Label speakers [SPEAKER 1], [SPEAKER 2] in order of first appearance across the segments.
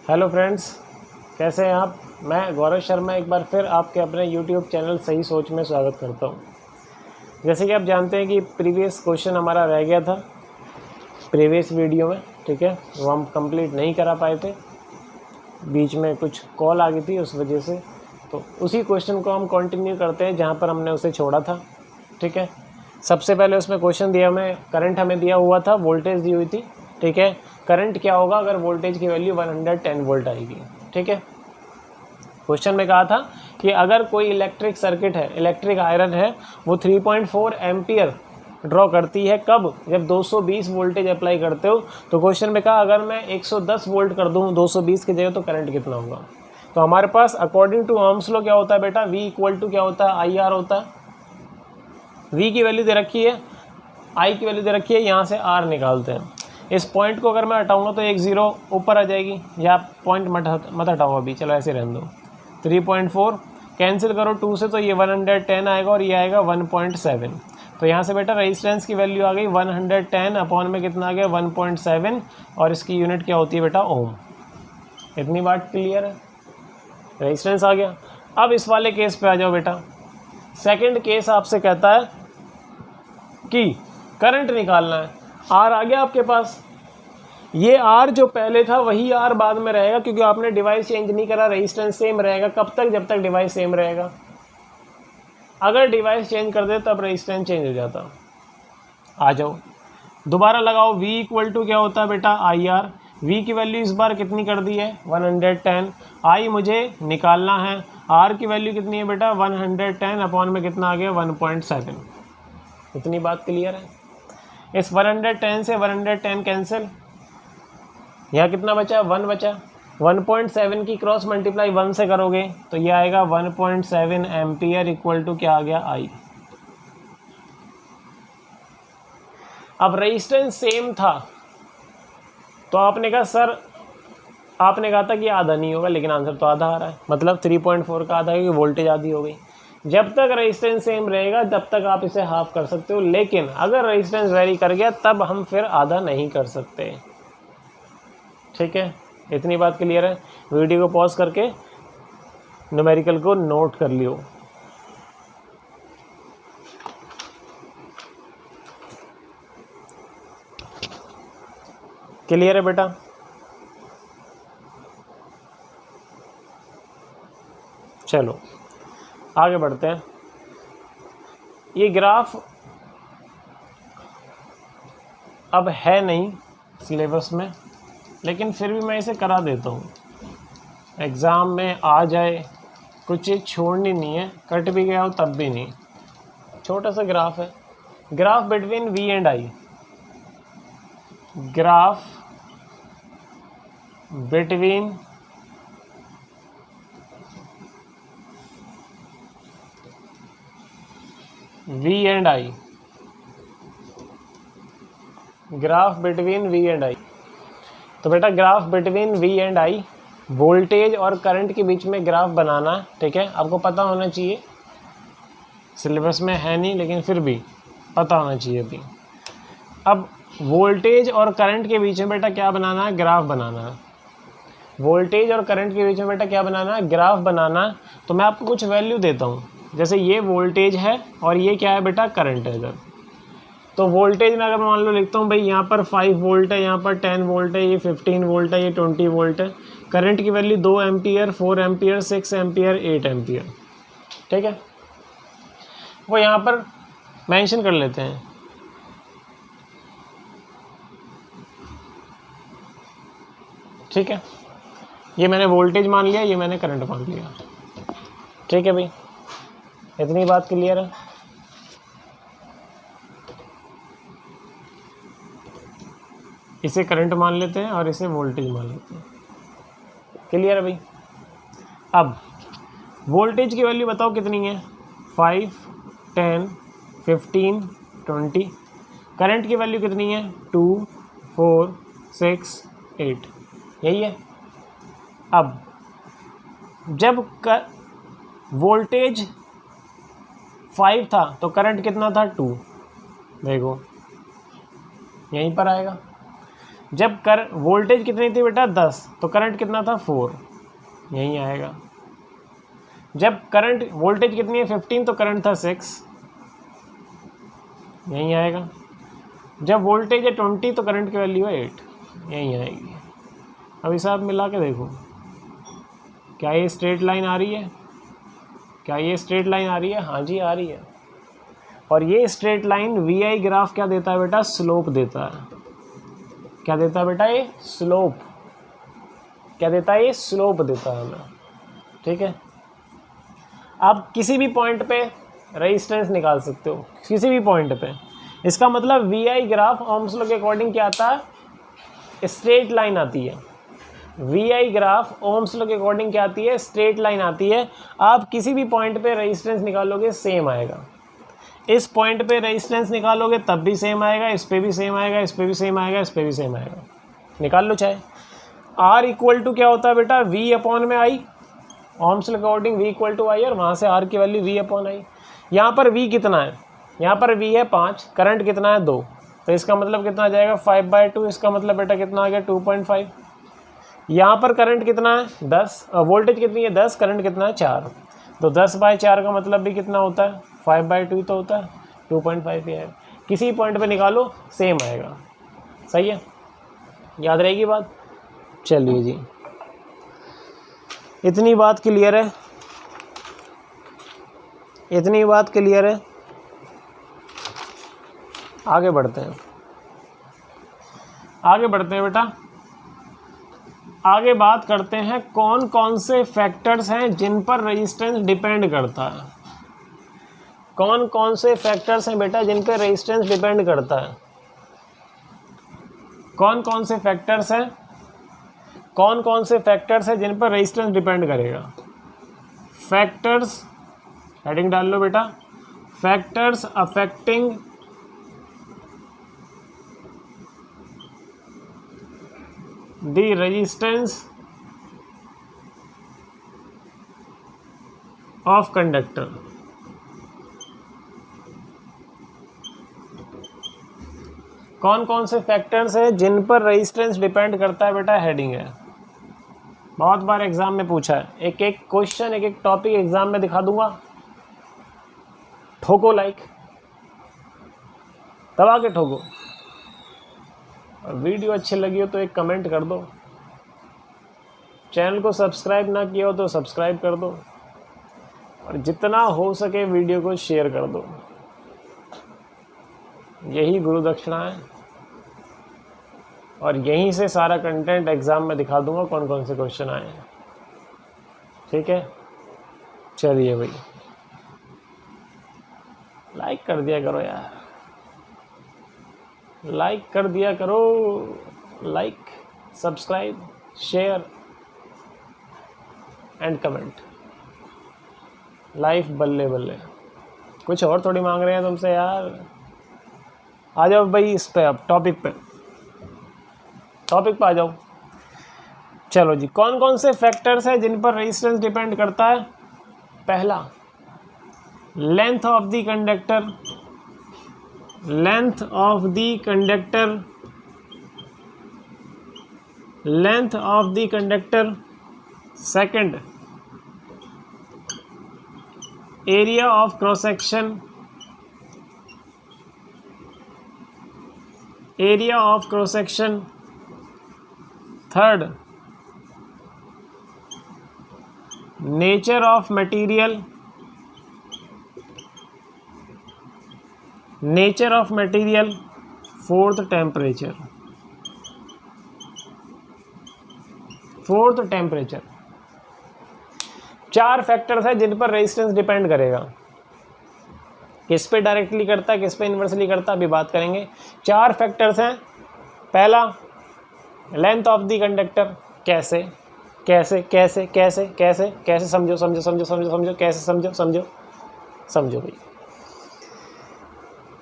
[SPEAKER 1] Hello friends, कैसे हैं आप। मैं गौरव शर्मा एक बार फिर आपके अपने यूट्यूब चैनल सही सोच में स्वागत करता हूं। जैसे कि आप जानते हैं कि प्रीवियस क्वेश्चन हमारा रह गया था प्रीवियस वीडियो में, ठीक है, वो हम कंप्लीट नहीं करा पाए थे, बीच में कुछ कॉल आ गई थी उस वजह से। तो उसी क्वेश्चन को हम कंटिन्यू करते हैं जहाँ पर हमने उसे छोड़ा था, ठीक है। सबसे पहले उसमें क्वेश्चन दिया हमें, करंट हमें दिया हुआ था, वोल्टेज दी हुई थी, ठीक है। करंट क्या होगा अगर वोल्टेज की वैल्यू 110 वोल्ट आएगी, ठीक है। क्वेश्चन में कहा था कि अगर कोई इलेक्ट्रिक सर्किट है, इलेक्ट्रिक आयरन है, वो 3.4 एम्पियर ड्रॉ करती है, कब? जब 220 वोल्टेज अप्लाई करते हो। तो क्वेश्चन में कहा अगर मैं 110 वोल्ट कर दूँ 220 की जगह तो करंट कितना होगा। तो हमारे पास अकॉर्डिंग टू ओम्स लॉ क्या होता है बेटा, V इक्वल टू क्या होता है, IR होता है। V की वैल्यू दे रखी है, I की वैल्यू दे रखी है, यहाँ से R निकालते हैं। इस पॉइंट को अगर मैं हटाऊंगा तो एक ज़ीरो ऊपर आ जाएगी, या पॉइंट मत हटाओ अभी, चलो ऐसे रहने दो। 3.4 कैंसिल करो 2 से तो ये 110 आएगा और ये आएगा 1.7। तो यहाँ से बेटा रेजिस्टेंस की वैल्यू आ गई 110 अपॉन में कितना आ गया 1.7, और इसकी यूनिट क्या होती है बेटा, ओम। इतनी बात क्लियर है, रेजिस्टेंस आ गया। अब इस वाले केस पे आ जाओ बेटा। सेकंड केस आपसे कहता है कि करंट निकालना है, आर आ गया आपके पास। ये आर जो पहले था वही आर बाद में रहेगा, क्योंकि आपने डिवाइस चेंज नहीं करा, रेजिस्टेंस सेम रहेगा। कब तक? जब तक डिवाइस सेम रहेगा। अगर डिवाइस चेंज कर दे तब रेजिस्टेंस चेंज हो जाता। आ जाओ दोबारा लगाओ, V इक्वल टू क्या होता है बेटा, IR। V की वैल्यू इस बार कितनी कर दी है 110, I मुझे निकालना है, R की वैल्यू कितनी है बेटा 110 अपॉन में कितना आ गया 1.7। इतनी बात क्लियर है। इस 110 से 110 कैंसिल, यहाँ कितना बचा, 1 बचा। 1.7 की क्रॉस मल्टीप्लाई 1 से करोगे तो ये आएगा 1.7 एम्पियर इक्वल टू क्या आ गया, I। अब रेजिस्टेंस सेम था तो आपने कहा सर, आपने कहा था कि आधा नहीं होगा, लेकिन आंसर तो आधा आ रहा है, मतलब 3.4 का आधा है, क्योंकि वोल्टेज आधी हो गई। जब तक रेजिस्टेंस सेम रहेगा तब तक आप इसे हाफ कर सकते हो, लेकिन अगर रेजिस्टेंस वेरी कर गया तब हम फिर आधा नहीं कर सकते, ठीक है। इतनी बात क्लियर है। वीडियो को पॉज करके न्यूमेरिकल को नोट कर लियो। क्लियर है बेटा? चलो आगे बढ़ते हैं। ये ग्राफ अब है नहीं सिलेबस में, लेकिन फिर भी मैं इसे करा देता हूँ, एग्ज़ाम में आ जाए। कुछ चीज़ छोड़नी नहीं है, कट भी गया हो तब भी नहीं। छोटा सा ग्राफ है, graph between V and I। Graph between V and I, graph between V and I। तो बेटा graph between V and I, voltage और करंट के बीच में ग्राफ बनाना, ठीक है। आपको पता होना चाहिए, सिलेबस में है नहीं लेकिन फिर भी पता होना चाहिए अभी। अब वोल्टेज और करंट के बीच में बेटा क्या बनाना है, ग्राफ बनाना है। वोल्टेज और करंट के बीच में बेटा क्या बनाना है, ग्राफ बनाना है। तो मैं आपको कुछ वैल्यू देता हूँ, जैसे ये वोल्टेज है और ये क्या है बेटा, करंट है। इधर तो वोल्टेज में अगर मान लो लिखता हूँ भाई, यहाँ पर 5 वोल्ट है, यहाँ पर 10 वोल्ट है, ये 15 वोल्ट है, ये 20 वोल्ट है। करंट की value 2 ampere, 4 ampere, 6 ampere, 8 ampere, ठीक है। वो यहाँ पर मेंशन कर लेते हैं। ठीक है, ये मैंने वोल्टेज मान लिया, ये मैंने करंट मान लिया, ठीक है भाई। इतनी बात क्लियर है। इसे करंट मान लेते हैं और इसे वोल्टेज मान लेते हैं। क्लियर है भाई। अब वोल्टेज की वैल्यू बताओ कितनी है, 5, 10, 15, 20। करंट की वैल्यू कितनी है, 2, 4, 6, 8, यही है। अब जब वोल्टेज 5 था तो करंट कितना था, 2। देखो यहीं पर आएगा। जब वोल्टेज कितनी थी बेटा 10, तो करंट कितना था 4, यहीं आएगा। जब करंट वोल्टेज कितनी है 15, तो करंट था 6, यहीं आएगा। जब वोल्टेज है 20, तो करंट की वैल्यू है 8, यहीं आएगी। अब इसे आप मिला के देखो, क्या ये स्ट्रेट लाइन आ रही है? क्या ये स्ट्रेट लाइन आ रही है? हाँ जी आ रही है। और ये स्ट्रेट लाइन VI ग्राफ क्या देता है बेटा? स्लोप देता है। क्या देता है बेटा? ये स्लोप। क्या देता है? ये स्लोप देता है हमें। ठीक है, आप किसी भी पॉइंट पे रेजिस्टेंस निकाल सकते हो, किसी भी पॉइंट पे। इसका मतलब VI ग्राफ ओम्स लॉ के अकॉर्डिंग क्या आता है? स्ट्रेट लाइन आती है। VI ग्राफ ओम्स लॉ के अकॉर्डिंग क्या आती है? स्ट्रेट लाइन आती है। आप किसी भी पॉइंट पे रेजिस्टेंस निकालोगे सेम आएगा। इस पॉइंट पे रेजिस्टेंस निकालोगे तब भी सेम आएगा, इस पे भी सेम आएगा, इस पे भी सेम आएगा, इस पे भी सेम आएगा। निकाल लो चाहे। R इक्वल टू क्या होता है बेटा? V अपॉन में I, ओम्स लॉ के according V equal to I, और वहाँ से R की वैल्यू V अपॉन I। यहाँ पर V कितना है? यहाँ पर V है 5, करंट कितना है 2, तो इसका मतलब कितना आ जाएगा 5/2। इसका मतलब बेटा कितना आ गया 2.5। यहाँ पर करंट कितना है 10, वोल्टेज कितनी है 10, करंट कितना है 4, तो 10/4 का मतलब भी कितना होता है 5/2 तो होता है 2.5 ही है। किसी पॉइंट पे निकालो सेम आएगा। सही है, याद रहेगी बात। चलिए जी, इतनी बात क्लियर है, इतनी बात क्लियर है। आगे बढ़ते हैं, आगे बढ़ते हैं बेटा। आगे बात करते हैं कौन कौन से फैक्टर्स हैं जिन पर रेजिस्टेंस डिपेंड करता है। कौन कौन से फैक्टर्स हैं बेटा जिन पर रेजिस्टेंस डिपेंड करता है? कौन कौन से फैक्टर्स हैं, कौन कौन से फैक्टर्स हैं जिन पर रेजिस्टेंस डिपेंड करेगा? फैक्टर्स, हेडिंग डाल लो बेटा, factors affecting the resistance of conductor। कौन कौन से फैक्टर्स हैं जिन पर रेजिस्टेंस डिपेंड करता है बेटा? हेडिंग है, बहुत बार एग्जाम में पूछा है। एक एक क्वेश्चन, एक एक टॉपिक एग्जाम में दिखा दूंगा। ठोको लाइक, दबा के ठोको। और वीडियो अच्छी लगी हो तो एक कमेंट कर दो। चैनल को सब्सक्राइब ना किया हो तो सब्सक्राइब कर दो, और जितना हो सके वीडियो को शेयर कर दो। यही गुरु दक्षिणा है, और यहीं से सारा कंटेंट एग्जाम में दिखा दूंगा कौन कौन से क्वेश्चन आए हैं। ठीक है, चलिए भाई, लाइक कर दिया करो यार, लाइक कर दिया करो, like, subscribe, share and comment. Life बल्ले बल्ले, कुछ और थोड़ी मांग रहे हैं तुमसे यार। आ जाओ भाई इस पे, अब टॉपिक पे आ जाओ। चलो जी, कौन कौन से फैक्टर्स हैं जिन पर रेजिस्टेंस डिपेंड करता है? पहला, length of the conductor, length of the conductor, length of the conductor. Second, area of cross section, area of cross section. Third, nature of material, nature of material. Fourth, temperature, fourth temperature. 4 factors हैं जिन पर resistance depend करेगा। किस पे directly करता है, किस पे inversely करता है, अभी बात करेंगे। 4 फैक्टर्स हैं। पहला, लेंथ ऑफ द कंडक्टर। कैसे कैसे कैसे कैसे कैसे कैसे समझो समझो समझो समझो समझो, कैसे समझो समझो समझो भाई।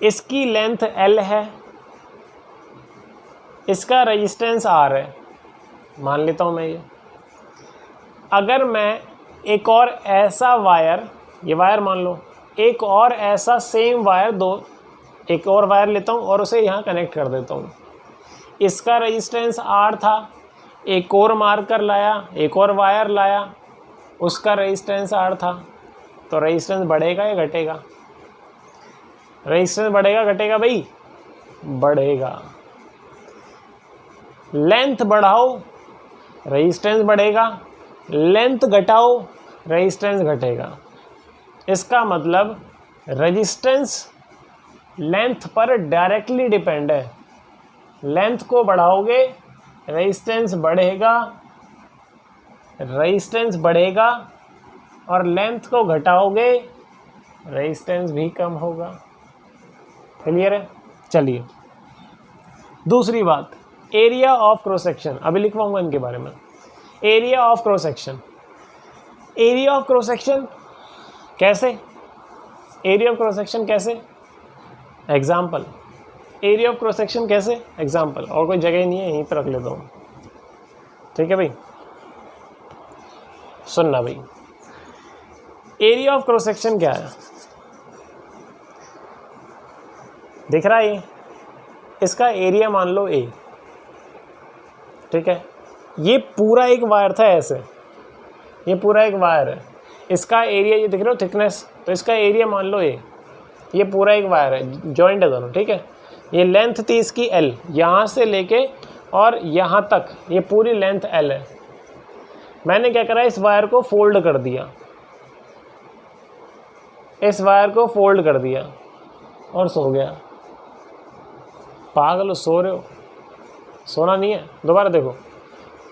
[SPEAKER 1] इसकी लेंथ L है, इसका रेजिस्टेंस R है, मान लेता हूँ मैं ये। अगर मैं एक और ऐसा वायर, ये वायर मान लो, एक और ऐसा सेम वायर एक और वायर लेता हूँ और उसे यहाँ कनेक्ट कर देता हूँ। इसका रेजिस्टेंस R था, एक और मार्कर लाया, एक और वायर लाया, उसका रेजिस्टेंस R था, तो रेजिस्टेंस बढ़ेगा या घटेगा? रेजिस्टेंस बढ़ेगा घटेगा भाई? बढ़ेगा। लेंथ बढ़ाओ रेजिस्टेंस बढ़ेगा, लेंथ घटाओ रेजिस्टेंस घटेगा। इसका मतलब रेजिस्टेंस लेंथ पर डायरेक्टली डिपेंड है। लेंथ को बढ़ाओगे रेजिस्टेंस बढ़ेगा, रेजिस्टेंस बढ़ेगा, और लेंथ को घटाओगे रेजिस्टेंस भी कम होगा। क्लियर है? चलिए दूसरी बात, एरिया ऑफ क्रॉस सेक्शन। अभी लिखवाऊंगा इनके बारे में। Area of cross section. Area of cross section कैसे? एरिया ऑफ क्रॉस सेक्शन कैसे? Example. Area of cross section कैसे? एग्जाम्पल। और कोई जगह ही नहीं है, यहीं पर रख लेता हूँ। ठीक है भाई, सुनना भाई। एरिया ऑफ क्रॉस सेक्शन क्या है? दिख रहा है ये? इसका एरिया मान लो A। ठीक है, ये पूरा एक वायर था ऐसे, ये पूरा एक वायर है, इसका एरिया ये दिख रहा हो थिकनेस, तो इसका एरिया मान लो A। ये पूरा एक वायर है, जॉइंट है दोनों। ठीक है, ये लेंथ थी इसकी L, यहाँ से लेके और यहाँ तक ये पूरी लेंथ L है। मैंने क्या करा, इस वायर को फोल्ड कर दिया, इस वायर को फोल्ड कर दिया और सो गया। पागल हो, सो रहे हो? सोना नहीं है, दोबारा देखो,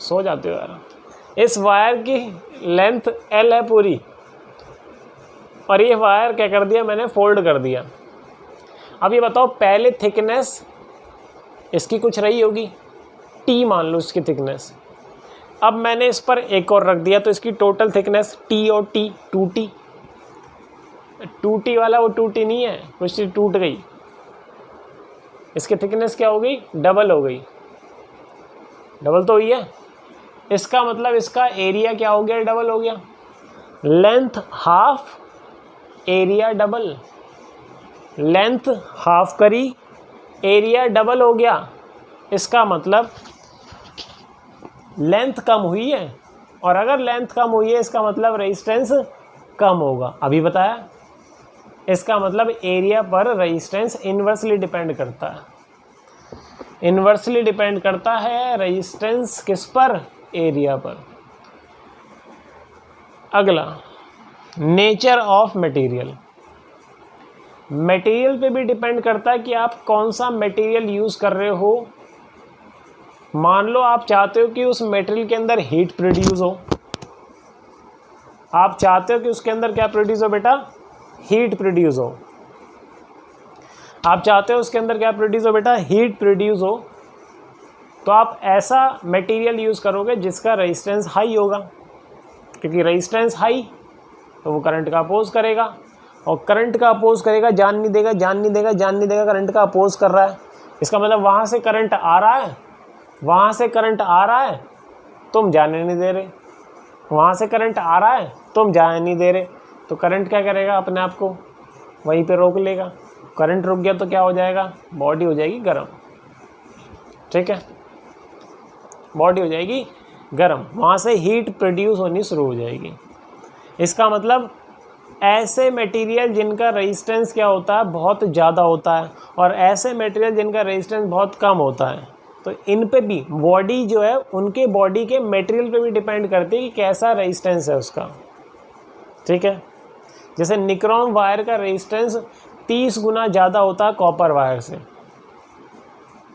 [SPEAKER 1] सो जाते हो यार। इस वायर की लेंथ L है पूरी, और ये वायर क्या कर दिया मैंने, फोल्ड कर दिया। अब ये बताओ, पहले थिकनेस इसकी कुछ रही होगी, T मान लो इसकी थिकनेस। अब मैंने इस पर एक और रख दिया, तो इसकी टोटल थिकनेस T और T 2T। 2T वाला वो 2T नहीं है, कुछ चीज़ टूट गई, इसकी थिकनेस क्या हो गई, डबल हो गई। डबल तो हुई है, इसका मतलब इसका एरिया क्या हो गया, डबल हो गया। Length half, area double. Length half करी, एरिया डबल हो गया। इसका मतलब लेंथ कम हुई है, और अगर लेंथ कम हुई है इसका मतलब रेजिस्टेंस कम होगा। अभी बताया, इसका मतलब एरिया पर रेजिस्टेंस इन्वर्सली डिपेंड करता है। इन्वर्सली डिपेंड करता है रेजिस्टेंस किस पर, एरिया पर। अगला, नेचर ऑफ मटेरियल। मटेरियल पे भी डिपेंड करता है कि आप कौन सा मटेरियल यूज़ कर रहे हो। मान लो आप चाहते हो कि उस मटेरियल के अंदर हीट प्रोड्यूस हो, आप चाहते हो कि उसके अंदर क्या प्रोड्यूस हो बेटा, हीट प्रोड्यूस हो। आप चाहते हो उसके अंदर क्या प्रोड्यूस हो बेटा, हीट प्रोड्यूस हो, तो आप ऐसा मटेरियल यूज़ करोगे जिसका रेजिस्टेंस हाई होगा, क्योंकि रेजिस्टेंस हाई तो वो करंट का अपोज करेगा, और करंट का अपोज करेगा, जान नहीं देगा, जान नहीं देगा, जान नहीं देगा, करंट का अपोज कर रहा है। इसका मतलब वहाँ से करंट आ रहा है, वहाँ से करंट आ रहा है, तुम जाने नहीं दे रहे, वहाँ से करंट आ रहा है, तुम जाने नहीं दे रहे, तो करंट क्या करेगा, अपने आप को वहीं पे रोक लेगा। करंट रुक गया तो क्या हो जाएगा, बॉडी हो जाएगी गर्म। ठीक है, बॉडी हो जाएगी गर्म, वहाँ से हीट प्रोड्यूस होनी शुरू हो जाएगी। इसका मतलब ऐसे मटेरियल जिनका रेजिस्टेंस क्या होता है, बहुत ज़्यादा होता है, और ऐसे मटेरियल जिनका रेजिस्टेंस बहुत कम होता है, तो इन पे भी बॉडी जो है उनके बॉडी के मटेरियल पे भी डिपेंड करती है कि कैसा रेजिस्टेंस है उसका। ठीक है, जैसे निक्रोम वायर का रेजिस्टेंस 30 गुना ज़्यादा होता है कॉपर वायर से,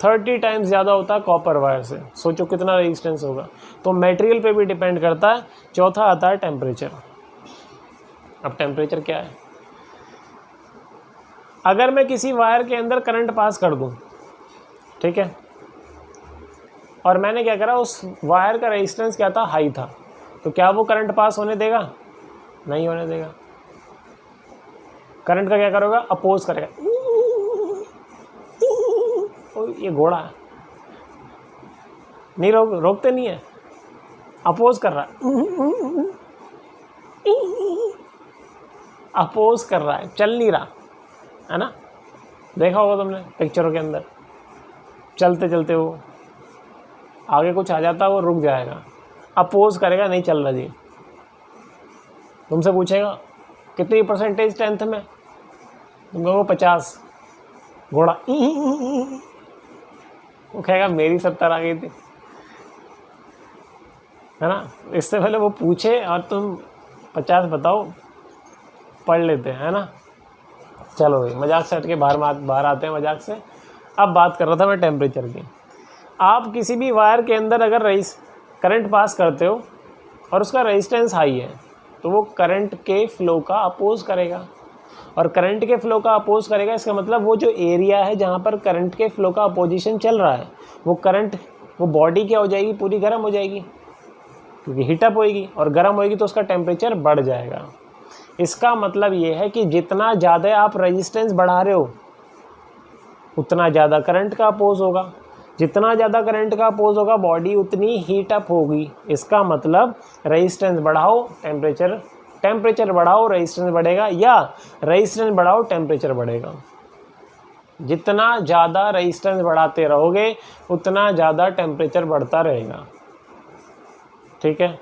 [SPEAKER 1] 30 टाइम्स ज़्यादा होता है कॉपर वायर से। सोचो कितना रेजिस्टेंस होगा। तो मटेरियल पे भी डिपेंड करता है। चौथा आता है टेम्परेचर। अब टेम्परेचर क्या है, अगर मैं किसी वायर के अंदर करंट पास कर दूं, ठीक है, और मैंने क्या करा, उस वायर का रेजिस्टेंस क्या था, हाई था, तो क्या वो करंट पास होने देगा, नहीं होने देगा। करंट का क्या करोगा, अपोज करेगा। ये घोड़ा है, नहीं रोकते नहीं है, अपोज कर रहा है, अपोज कर रहा है, चल नहीं रहा है ना, देखा होगा तुमने पिक्चरों के अंदर। चलते चलते वो आगे कुछ आ जाता है, वो रुक जाएगा, अपोज करेगा, नहीं चल रहा जी। तुमसे पूछेगा कितनी परसेंटेज 10th में, तुम कहोगे 50, घोड़ा वो कहेगा मेरी 70 आ गई थी, है ना। इससे पहले वो पूछे और तुम 50 बताओ, पढ़ लेते हैं, है ना। चलो भाई, मजाक से हट के बाहर आते हैं मजाक से। अब बात कर रहा था मैं टेम्परेचर की। आप किसी भी वायर के अंदर अगर करंट पास करते हो और उसका रेजिस्टेंस हाई है, तो वो करंट के फ्लो का अपोज करेगा। और करंट के फ्लो का अपोज करेगा, इसका मतलब वो जो एरिया है जहाँ पर करंट के फ्लो का अपोजिशन चल रहा है, वो बॉडी क्या हो जाएगी, पूरी गर्म हो जाएगी, क्योंकि हीटअप होएगी, और गर्म होएगी तो उसका टेम्परेचर बढ़ जाएगा। इसका मतलब ये है कि जितना ज़्यादा आप रेजिस्टेंस बढ़ा रहे हो उतना ज़्यादा करंट का अपोज होगा, जितना ज़्यादा करंट का अपोज होगा बॉडी उतनी हीटअप होगी। इसका मतलब रेजिस्टेंस बढ़ाओ टेम्परेचर बढ़ाओ, रेजिस्टेंस बढ़ेगा, या रेजिस्टेंस बढ़ाओ टेम्परेचर बढ़ेगा। जितना ज़्यादा रेजिस्टेंस बढ़ाते रहोगे उतना ज़्यादा टेम्परेचर बढ़ता रहेगा, ठीक है।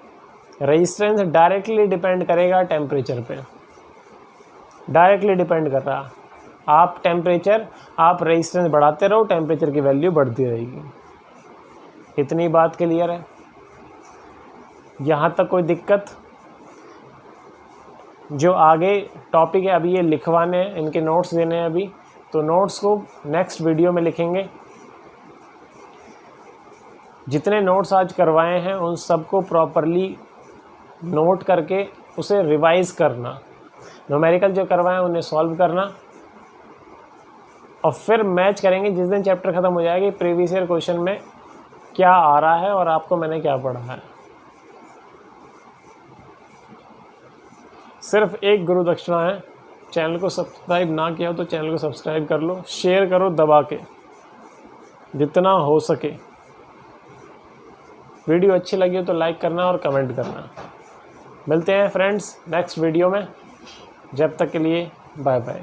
[SPEAKER 1] रेजिस्टेंस डायरेक्टली डिपेंड करेगा टेम्परेचर पे, डायरेक्टली डिपेंड कर रहा। आप रेजिस्टेंस बढ़ाते रहो, टेम्परेचर की वैल्यू बढ़ती रहेगी। इतनी बात क्लियर है? यहाँ तक कोई दिक्कत? जो आगे टॉपिक है अभी ये लिखवाने हैं, इनके नोट्स देने हैं अभी, तो नोट्स को नेक्स्ट वीडियो में लिखेंगे। जितने नोट्स आज करवाए हैं उन सबको प्रॉपरली नोट करके उसे रिवाइज करना, न्यूमेरिकल जो करवाए उन्हें सॉल्व करना, और फिर मैच करेंगे जिस दिन चैप्टर ख़त्म हो जाएगी प्रीवियस ईयर क्वेश्चन में क्या आ रहा है और आपको मैंने क्या पढ़ा है। सिर्फ एक गुरु दक्षिणा है, चैनल को सब्सक्राइब ना किया हो तो चैनल को सब्सक्राइब कर लो, शेयर करो दबा के जितना हो सके। वीडियो अच्छी लगी हो तो लाइक करना और कमेंट करना। मिलते हैं फ्रेंड्स नेक्स्ट वीडियो में, जब तक के लिए बाय बाय।